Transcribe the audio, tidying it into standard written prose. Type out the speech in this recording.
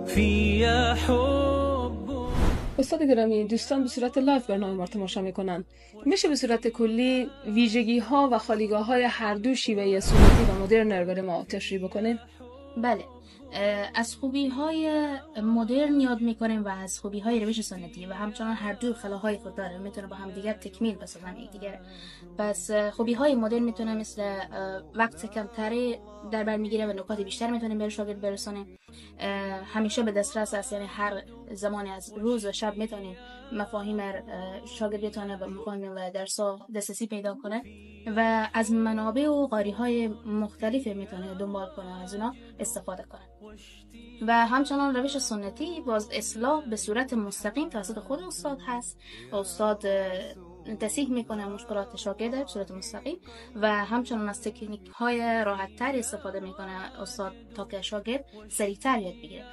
فی حب. استاد گرامی، دوستان به صورت لایف برنامه ما تماشا میکنن. میشه به صورت کلی ویژگی ها و خالیگاه های هر دو شیوه سنتی و مدرن رو برای ما تشریح بکنین؟ بله، از خوبی های مدرن یاد میکنیم و از خوبی های روش سنتی و همچنان هر دو خلاهای خود داره، میتونه با هم دیگر تکمیل بسازن یکدیگر. پس خوبی های مدرن میتونه مثل وقت کمتری در بر میگیره و نکات بیشتر میتونیم به شاگرد برسونیم. همیشه به دسترس است، یعنی هر زمانی از روز و شب میتونیم مفاهیم شاگرد بتونه به مفاهیم و درس‌ها دسترسی پیدا کنه و از منابع و قاری های مختلف میتونه دنبال کنه، از اونا استفاده کنه. و همچنان روش سنتی باز اصلاح به صورت مستقیم توسط خود استاد هست. استاد تصحیح میکنه مشکلات شاگرد به صورت مستقیم و همچنان از تکنیک های راحت تر استفاده میکنه استاد تا که شاگرد سریعتر یاد بگیره.